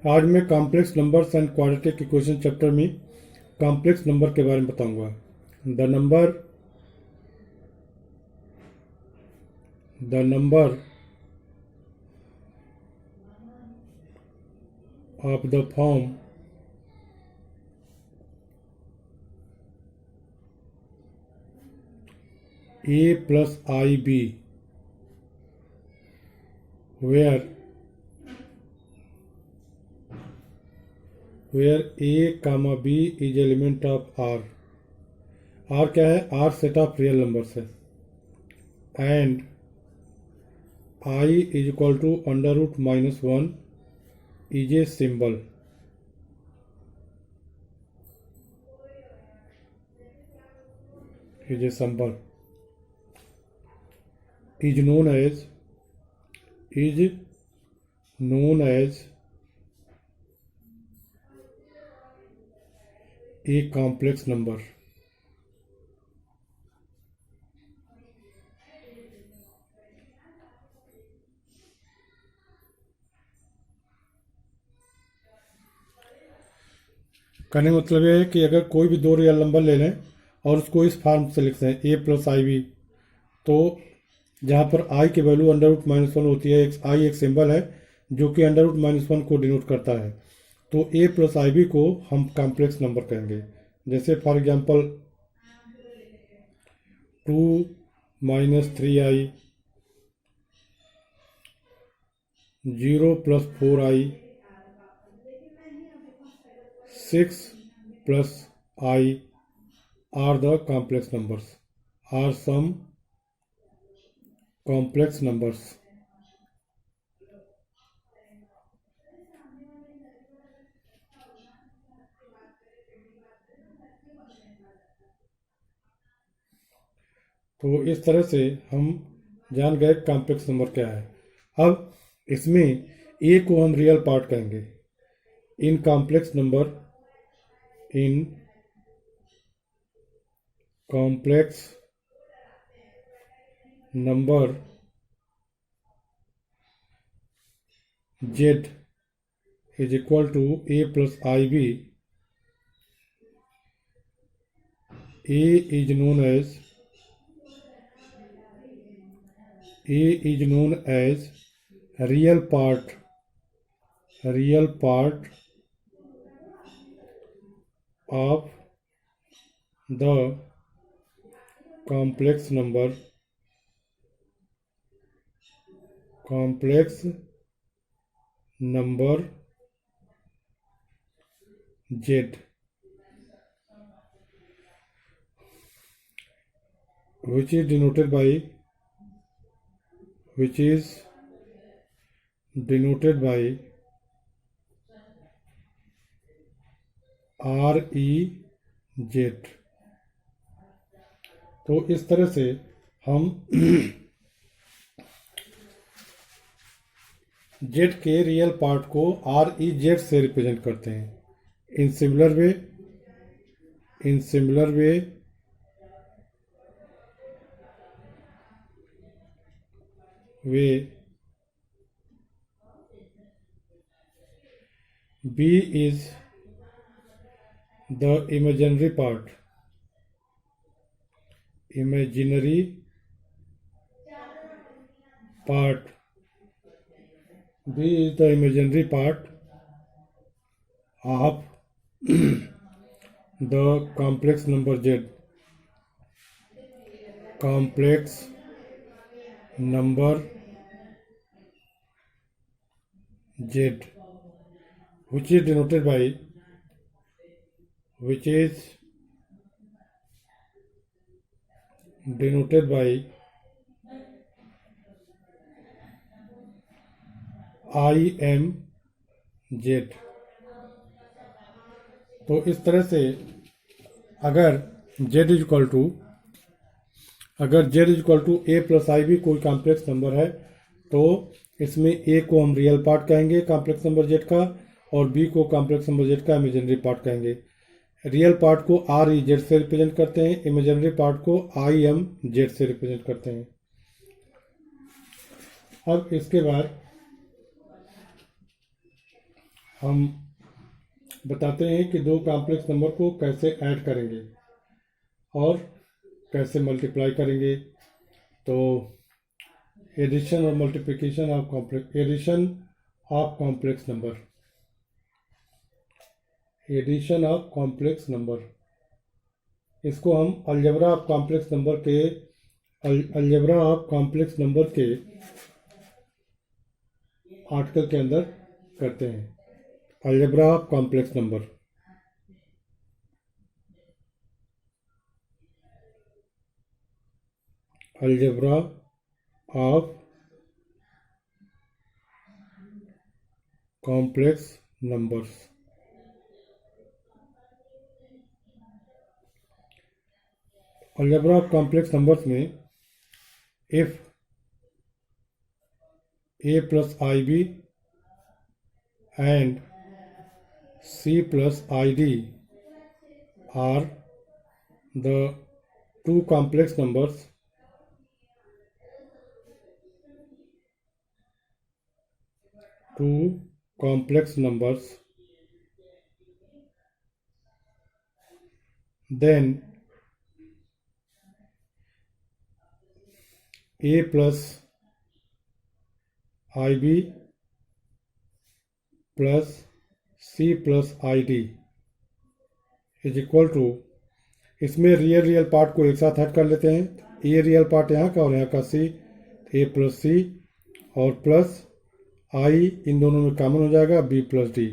आज मैं complex numbers and quadratic equation chapter में कॉम्प्लेक्स नंबर के बारे में बताऊंगा। The number of the form a plus ib where a comma b is element of R। R क्या है? R set of real numbers है। And I is equal to under root minus one is a symbol. Is a symbol is known as a complex number। कहने का मतलब यह है कि अगर कोई भी दो रियल नंबर ले लें और उसको इस फॉर्म से लिखते हैं a प्लस आई बी, तो जहाँ पर i की value under root minus one होती है, i एक सिंबल है जो कि अंडर रूट माइनस वन को डिनोट करता है, तो a प्लस आई बी को हम कॉम्प्लेक्स नंबर कहेंगे। जैसे for example 2 minus 3i, 0 plus 4i, 6 plus i are the complex numbers, are some complex numbers। तो इस तरह से हम जान गए कॉम्प्लेक्स नंबर क्या है। अब इसमें ए को हम रियल पार्ट कहेंगे। In complex number z is equal to a plus ib, a is known as real part of the complex number z, which is denoted by r e z। तो इस तरह से हम z के real part को r e z से represent करते हैं। In similar way b is the imaginary part b is the imaginary part of the complex number z, which is denoted by I m z। तो इस तरह से अगर z equal to a plus i b कोई complex number है, तो इसमें a को हम रियल पार्ट कहेंगे कॉम्प्लेक्स नंबर z का, और b को कॉम्प्लेक्स नंबर z का इमेजिनरी पार्ट कहेंगे। रियल पार्ट को r e z से रिप्रेजेंट करते हैं, इमेजिनरी पार्ट को i m z से रिप्रेजेंट करते हैं। अब इसके बाद हम बताते हैं कि दो कॉम्प्लेक्स नंबर को कैसे ऐड करेंगे और कैसे मल्टीप्लाई करेंगे। तो एडिशन और multiplication of complex number, addition of complex number, इसको हम अलजेब्रा ऑफ कॉम्प्लेक्स नंबर के आर्टिकल के अंदर करते हैं। Algebra of complex number, algebra of complex numbers. Algebra of complex numbers में if a plus ib and c plus id are the two complex numbers, then a plus ib plus c plus id is equal to, इसमें real part को एक साथ add कर लेते हैं। A real part यहाँ का और यहाँ का सी, ए प्लस सी और प्लस आई इन दोनों में कॉमन हो जाएगा, बी प्लस डी।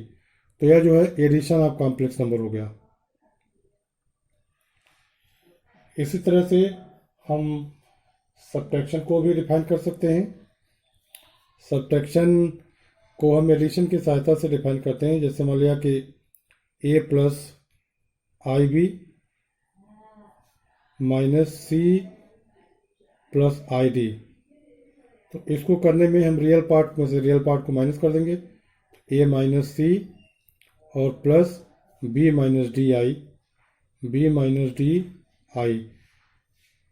तो यह जो है एडिशन ऑफ कॉम्प्लेक्स नंबर हो गया। इसी तरह से हम सब्ट्रैक्शन को भी डिफाइन कर सकते हैं। सब्ट्रैक्शन को हम एडिशन की सहायता से डिफाइन करते हैं। जैसे मान लिया कि a plus i b minus c plus i d, तो इसको करने में हम रियल पार्ट में से रियल पार्ट को माइनस कर देंगे, ए माइनस सी और plus b minus d i.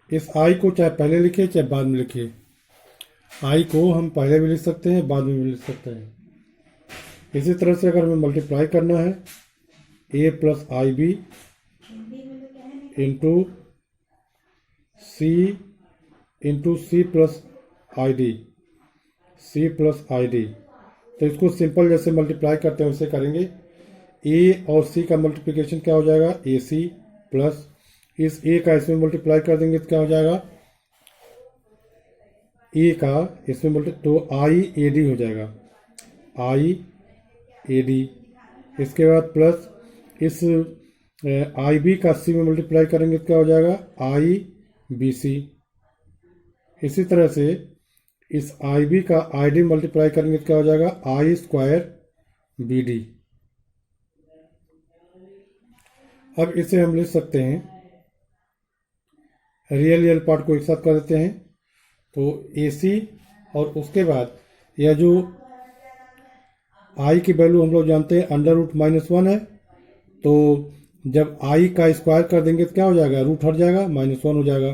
इस आई को चाहे पहले लिखे चाहे बाद में लिखे, आई को हम पहले भी लिख सकते हैं, बाद में भी लिख सकते हैं। इसी तरह से अगर हमें मल्टीप्लाई करना है a plus i b into c plus i d, तो इसको सिंपल जैसे मल्टीप्लाई करते हैं वैसे करेंगे। ए और सी का मल्टीप्लिकेशन क्या हो जाएगा, ए सी प्लस इस ए का इसमें मल्टीप्लाई कर देंगे तो क्या हो जाएगा, ए का इसमें तो आई ए डी हो जाएगा, आई ए डी। इसके बाद प्लस इस आई बी का सी में मल्टीप्लाई करेंगे तो क्या हो जाएगा, आई बी सी। इसी तरह से इस आई बी का आई डी मल्टीप्लाई करेंगे तो क्या हो जाएगा, आई स्क्वायर बी डी। अब इसे हम लिख सकते हैं, रियल पार्ट को एक साथ कर देते हैं, तो ए सी और उसके बाद यह जो आई की वैल्यू हम लोग जानते हैं अंडर रूट -1 है, तो जब आई का स्क्वायर कर देंगे तो क्या हो जाएगा, रूट हट जाएगा, -1 हो जाएगा।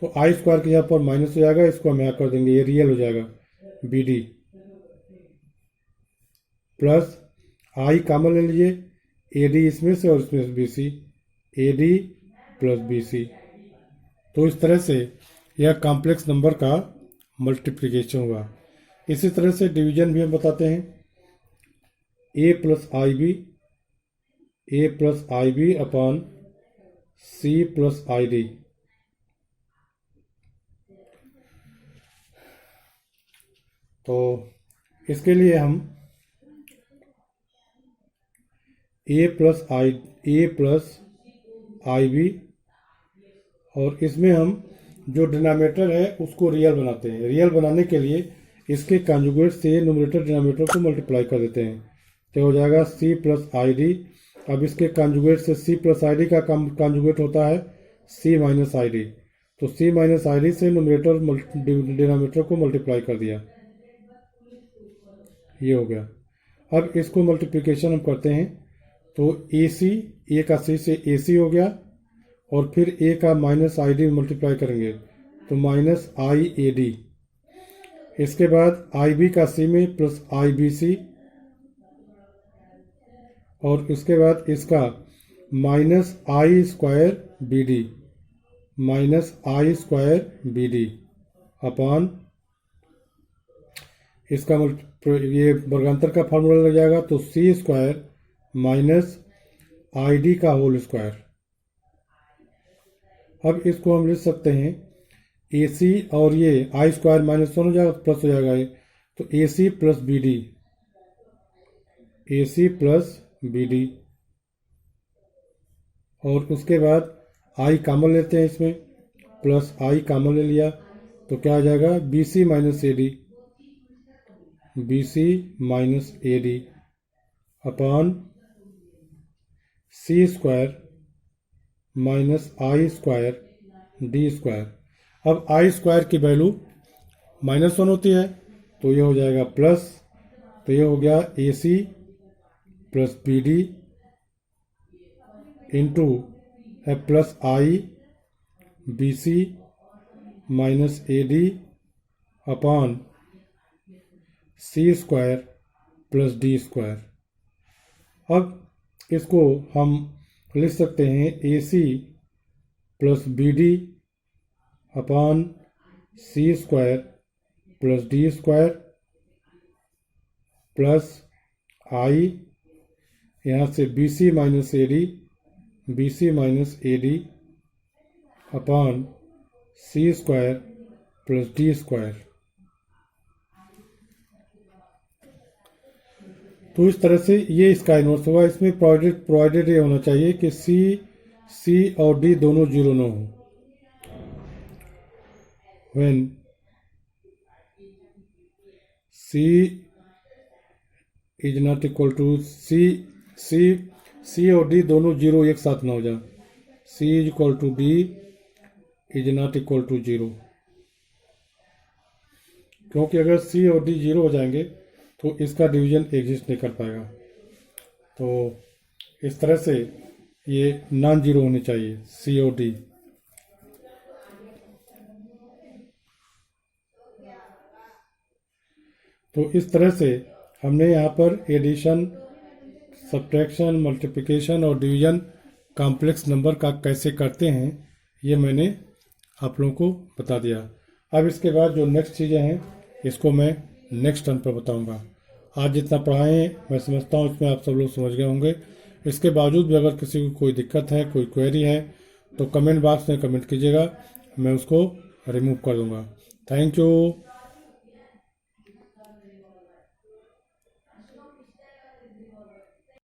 तो आई स्क्वायर के यहाँ पर माइनस हो जाएगा, इसको हम यहाँ कर देंगे, ये रियल हो जाएगा b d plus i common ले लीजिए, ए डी इसमें से और इसमें से b c, a d plus b c. तो इस तरह से यह कॉम्प्लेक्स नंबर का मल्टीप्लिकेशन हुआ। इसी तरह से डिवीजन भी हम बताते हैं, a plus i b upon c plus i d. तो इसके लिए हम ए प्लस आई बी और इसमें हम जो डिनोमिनेटर है उसको रियल बनाते हैं। रियल बनाने के लिए इसके कॉन्जुगेट से न्यूमरेटर डिनोमिनेटर को मल्टीप्लाई कर देते हैं, तो हो जाएगा सी प्लस आई डी। अब इसके कॉन्जुगेट से सी प्लस आई डी का कॉन्जुगेट होता है सी माइनस आई डी, तो सी माइनस आई डी से न्यूमरेटर डिनोमिनेटर को मल्टीप्लाई कर दिया, ये हो गया। अब इसको मल्टीप्लिकेशन हम करते हैं, तो ए सी, ए का सी से ए सी हो गया और फिर ए का माइनस आई डी मल्टीप्लाई करेंगे तो माइनस आई ए डी। इसके बाद आई बी का सी में प्लस आई बी सी और इसके बाद इसका minus i square B D, minus i square B d upon इसका ये वर्गांतर का फार्मूला लग जाएगा, तो सी स्क्वायर माइनस आई डी का होल स्क्वायर। अब इसको हम लिख सकते हैं ए सी, और ये आई स्क्वायर माइनस वन हो जाएगा, प्लस हो जाएगा ये, तो ए सी प्लस बी डी, ए सी प्लस बी डी। और उसके बाद आई कॉमन लेते हैं इसमें, प्लस आई कॉमन ले लिया, तो क्या आ जाएगा b c minus a d, b c minus a d upon c square minus i square d square. अब आई स्क्वायर की वैल्यू माइनस वन होती है, तो ये हो जाएगा प्लस, तो ये हो गया a c plus b d into है plus i b c minus a d upon c square plus d square. अब इसको हम लिख सकते हैं a c plus b d upon c square plus d square plus i, यहाँ से b c minus a d, b c minus a d upon c square plus d square. तो इस तरह से ये इसका इनवर्स होगा। इसमें प्रोवाइडेड ये होना चाहिए कि सी और डी दोनों जीरो न हो। When c is not equal to c और डी दोनों जीरो एक साथ ना हो जाए, c is equal to d is not equal to zero, क्योंकि अगर सी और डी जीरो हो जाएंगे तो इसका डिवीजन एग्जिस्ट नहीं कर पाएगा। तो इस तरह से ये नॉन जीरो होनी चाहिए सी और डी। तो इस तरह से हमने यहाँ पर एडिशन, सब्ट्रैक्शन, मल्टीप्लिकेशन और डिवीजन कॉम्प्लेक्स नंबर का कैसे करते हैं ये मैंने आप लोगों को बता दिया। अब इसके बाद जो नेक्स्ट चीज़ें हैं इसको मैं नेक्स्ट टर्न पर बताऊंगा। आज जितना पढ़ाए हैं मैं समझता हूँ इसमें आप सब लोग समझ गए होंगे। इसके बावजूद भी अगर किसी को कोई दिक्कत है, कोई क्वेरी है, तो कमेंट बॉक्स में कमेंट कीजिएगा, मैं उसको रिमूव कर दूंगा। Thank you.